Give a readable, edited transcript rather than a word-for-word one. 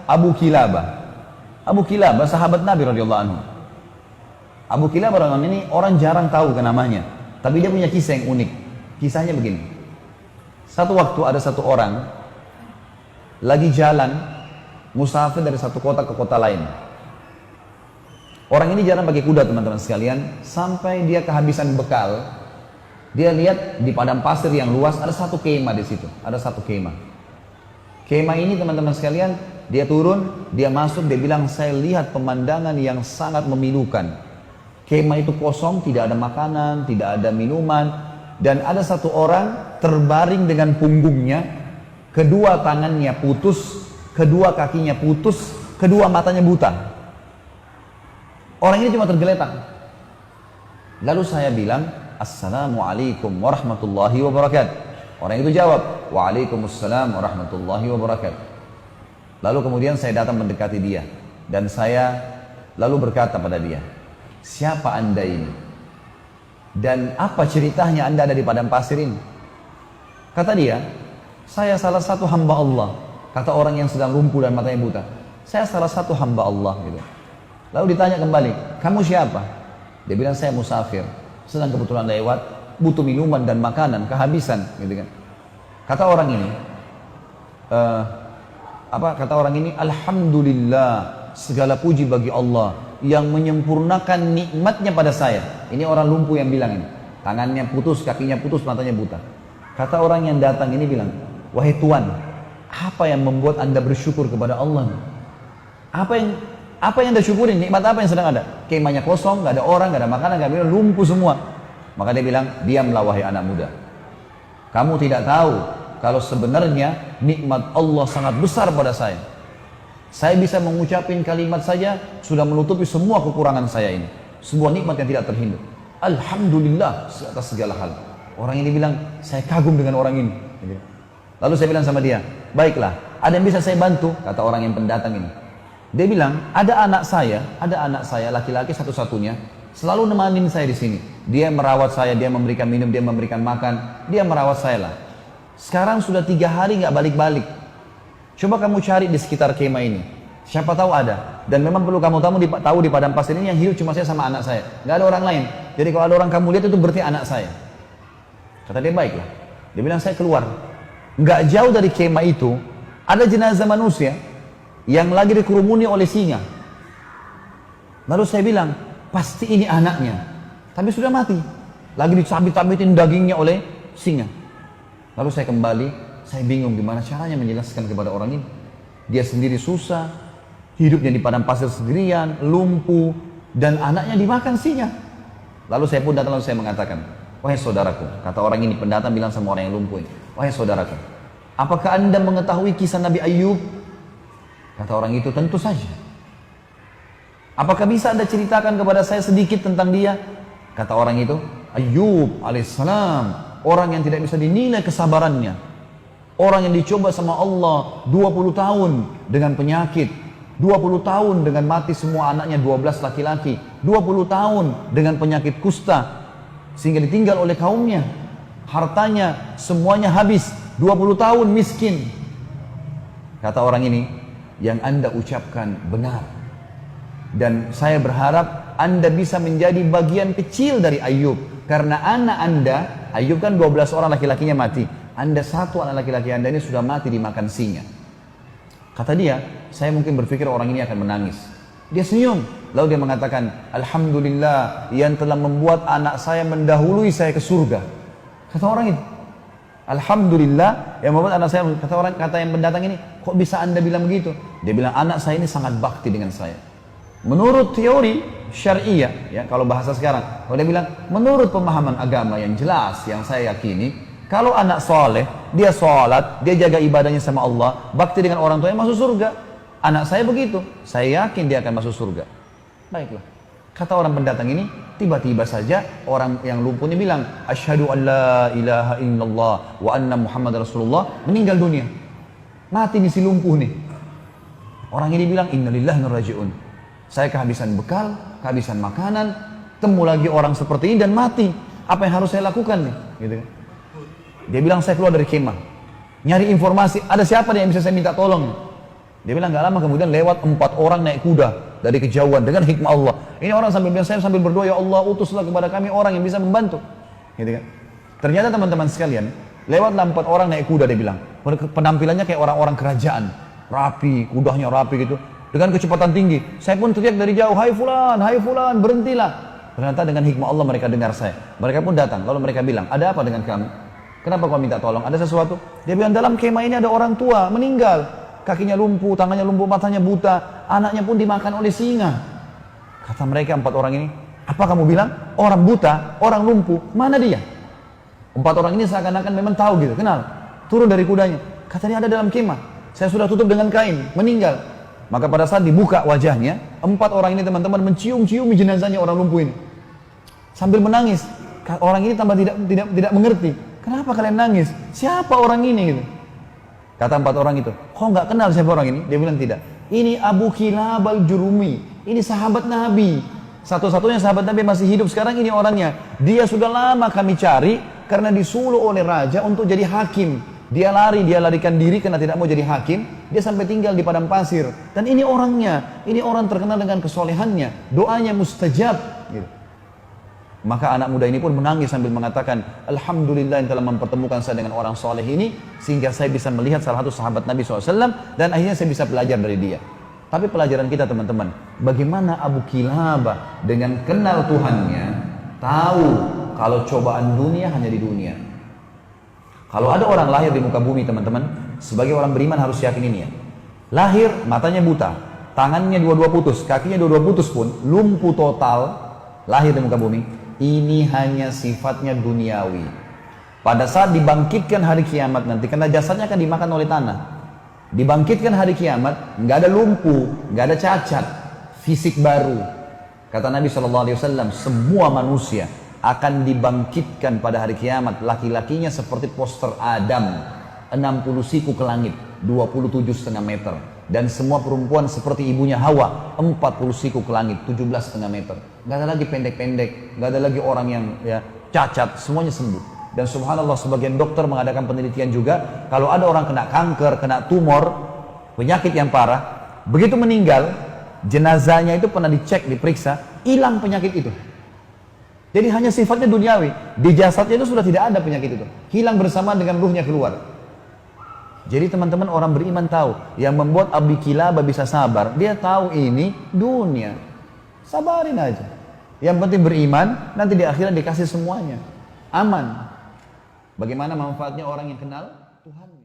Abu Kilabah. Abu Kilabah sahabat Nabi radhiyallahu anhu. Abu Kilabah radhiyallahu anhu ini orang jarang tahu ke namanya, tapi dia punya kisah yang unik. Kisahnya begini. Satu waktu ada satu orang lagi jalan musafir dari satu kota ke kota lain. Orang ini jarang pakai kuda teman-teman sekalian, sampai dia kehabisan bekal. Dia lihat di padang pasir yang luas ada satu kemah di situ, ada satu kemah. Kemah ini teman-teman sekalian, dia turun, dia masuk, dia bilang saya lihat pemandangan yang sangat memilukan. Kemah itu kosong, tidak ada makanan, tidak ada minuman, dan ada satu orang terbaring dengan punggungnya, kedua tangannya putus, kedua kakinya putus, kedua matanya buta. Orang ini cuma tergeletak. Lalu saya bilang, Assalamualaikum warahmatullahi wabarakatuh. Orang itu jawab, Waalaikumsalam warahmatullahi wabarakatuh. Lalu kemudian saya datang mendekati dia, dan saya lalu berkata pada dia, siapa anda ini? Dan apa ceritanya anda ada di padang pasir ini? Kata dia, saya salah satu hamba Allah. Kata orang yang sedang lumpuh dan matanya buta, saya salah satu hamba Allah gitu. Lalu ditanya kembali, kamu siapa? Dia bilang, saya musafir, sedang kebetulan lewat, butuh minuman dan makanan, kehabisan gitu kan. Kata orang ini, kata orang ini, Alhamdulillah, segala puji bagi Allah yang menyempurnakan nikmatnya pada saya. Ini orang lumpuh yang bilang ini, tangannya putus, kakinya putus, matanya buta. Kata orang yang datang ini bilang, wahai Tuhan, apa yang membuat anda bersyukur kepada Allah? Apa yang anda syukurin? Nikmat apa yang sedang ada? Kemahnya kosong, gak ada orang, gak ada makanan, gak ada minum, lumpuh semua. Maka dia bilang, diamlah wahai anak muda. Kamu tidak tahu kalau sebenarnya nikmat Allah sangat besar pada saya. Saya bisa mengucapin kalimat saja sudah menutupi semua kekurangan saya ini. Sebuah nikmat yang tidak terhindar. Alhamdulillah atas segala hal. Orang ini bilang, saya kagum dengan orang ini. Lalu saya bilang sama dia, baiklah, ada yang bisa saya bantu? Kata orang yang pendatang ini. Dia bilang, ada anak saya laki-laki satu-satunya, selalu nemanin saya di sini. Dia merawat saya, dia memberikan minum, dia memberikan makan, dia merawat saya lah. Sekarang sudah 3 hari nggak balik-balik. Coba kamu cari di sekitar kemah ini. Siapa tahu ada. Dan memang perlu kamu tahu di padang pasir ini yang hidup cuma saya sama anak saya. Nggak ada orang lain. Jadi kalau ada orang kamu lihat itu berarti anak saya. Kata dia, baiklah. Dia bilang, saya keluar. Nggak jauh dari kemah itu ada jenazah manusia yang lagi dikerumuni oleh singa. Lalu saya bilang, pasti ini anaknya, tapi sudah mati, lagi dicabit-cabitin dagingnya oleh singa. Lalu saya kembali, saya bingung gimana caranya menjelaskan kepada orang ini. Dia sendiri susah, hidupnya di padang pasir sendirian, lumpuh, dan anaknya dimakan singa. Lalu saya pun datang, lalu saya mengatakan, wahai saudaraku, kata orang ini, pendatang bilang sama orang yang lumpuh ini, wahai saudaraku, apakah anda mengetahui kisah Nabi Ayub? Kata orang itu, tentu saja. Apakah bisa anda ceritakan kepada saya sedikit tentang dia? Kata orang itu, Ayub alaihissalam, orang yang tidak bisa dinilai kesabarannya. Orang yang dicoba sama Allah 20 tahun dengan penyakit, 20 tahun dengan mati semua anaknya 12 laki-laki, 20 tahun dengan penyakit kusta, sehingga ditinggal oleh kaumnya. Hartanya semuanya habis, 20 tahun miskin. Kata orang ini, yang anda ucapkan benar, dan saya berharap anda bisa menjadi bagian kecil dari Ayub, karena anak anda, Ayub kan 12 orang laki-lakinya mati, anda satu anak laki-laki anda ini sudah mati dimakan singa. Kata dia, saya mungkin berpikir orang ini akan menangis. Dia senyum, lalu dia mengatakan, Alhamdulillah yang telah membuat anak saya mendahului saya ke surga. Kata orang itu, Alhamdulillah yang membuat anak saya, kata yang pendatang ini, kok bisa anda bilang begitu? Dia bilang, anak saya ini sangat bakti dengan saya. Menurut teori syariah, ya kalau bahasa sekarang, kalau dia bilang, menurut pemahaman agama yang jelas, yang saya yakini, kalau anak soleh, dia sholat, dia jaga ibadahnya sama Allah, bakti dengan orang tuanya, masuk surga. Anak saya begitu, saya yakin dia akan masuk surga. Baiklah. Kata orang pendatang ini, tiba-tiba saja orang yang lumpuh ini bilang, Asyhadu an la ilaha illallah wa anna Muhammad Rasulullah, meninggal dunia. Mati nih si lumpuh nih. Orang ini bilang, innalillahi wa inna ilaihi raji'un. Saya kehabisan bekal, kehabisan makanan, temu lagi orang seperti ini dan mati. Apa yang harus saya lakukan nih? Gitu kan. Dia bilang, saya keluar dari kemah, nyari informasi, ada siapa nih yang bisa saya minta tolong? Dia bilang gak lama kemudian lewat 4 orang naik kuda dari kejauhan dengan hikmah Allah. Ini orang sambil bilang, saya sambil berdoa, ya Allah utuslah kepada kami orang yang bisa membantu. Gitu kan? Ternyata teman-teman sekalian, lewatlah 4 orang naik kuda, dia bilang. Penampilannya kayak orang-orang kerajaan, rapi, kudanya rapi gitu, dengan kecepatan tinggi. Saya pun teriak dari jauh, hai fulan, berhentilah. Ternyata dengan hikmah Allah mereka dengar saya. Mereka pun datang, lalu mereka bilang, ada apa dengan kamu? Kenapa kau minta tolong? Ada sesuatu? Dia bilang, dalam kemah ini ada orang tua, meninggal. Kakinya lumpuh, tangannya lumpuh, matanya buta, anaknya pun dimakan oleh singa. Kata mereka 4 orang ini, apa kamu bilang? Orang buta, orang lumpuh, mana dia? 4 orang ini seakan-akan memang tahu gitu, kenal. Turun dari kudanya, katanya ada dalam kemah. Saya sudah tutup dengan kain, meninggal. Maka pada saat dibuka wajahnya, 4 orang ini teman-teman mencium-cium jenazahnya orang lumpuh ini. Sambil menangis. Orang ini tambah tidak mengerti. Kenapa kalian nangis? Siapa orang ini gitu? Kata 4 orang itu, kok nggak kenal siapa orang ini? Dia bilang tidak. Ini Abu Kilab al-Jurumi. Ini sahabat Nabi. Satu-satunya sahabat Nabi masih hidup sekarang, ini orangnya. Dia sudah lama kami cari karena disuruh oleh raja untuk jadi hakim. Dia larikan diri karena tidak mau jadi hakim. Dia sampai tinggal di padang pasir. Dan ini orangnya. Ini orang terkenal dengan kesolehannya. Doanya mustajab. Gitu. Maka anak muda ini pun menangis sambil mengatakan, Alhamdulillah yang telah mempertemukan saya dengan orang soleh ini, sehingga saya bisa melihat salah satu sahabat Nabi SAW, dan akhirnya saya bisa belajar dari dia. Tapi pelajaran kita teman-teman, bagaimana Abu Kilabah dengan kenal Tuhannya, tahu kalau cobaan dunia hanya di dunia. Kalau ada orang lahir di muka bumi teman-teman, sebagai orang beriman harus yakin ini ya. Lahir, matanya buta, tangannya dua-dua putus, kakinya dua-dua putus pun, lumpuh total, lahir di muka bumi. Ini hanya sifatnya duniawi. Pada saat dibangkitkan hari kiamat nanti, karena jasadnya akan dimakan oleh tanah. Dibangkitkan hari kiamat, nggak ada lumpuh, nggak ada cacat, fisik baru. Kata Nabi SAW, semua manusia akan dibangkitkan pada hari kiamat. Laki-lakinya seperti poster Adam, 60 siku ke langit, 27,5 meter. Dan semua perempuan seperti ibunya Hawa, 40 siku ke langit, 17,5 meter. Gak ada lagi pendek-pendek, gak ada lagi orang yang ya cacat, semuanya sembuh. Dan subhanallah sebagian dokter mengadakan penelitian juga, kalau ada orang kena kanker, kena tumor, penyakit yang parah, begitu meninggal, jenazahnya itu pernah dicek, diperiksa, hilang penyakit itu. Jadi hanya sifatnya duniawi, di jasadnya itu sudah tidak ada penyakit itu, hilang bersama dengan ruhnya keluar. Jadi teman-teman orang beriman tahu, yang membuat Abu Kilabah bisa sabar, dia tahu ini dunia. Sabarin aja. Yang penting beriman, nanti di akhirat dikasih semuanya. Aman. Bagaimana manfaatnya orang yang kenal Tuhan?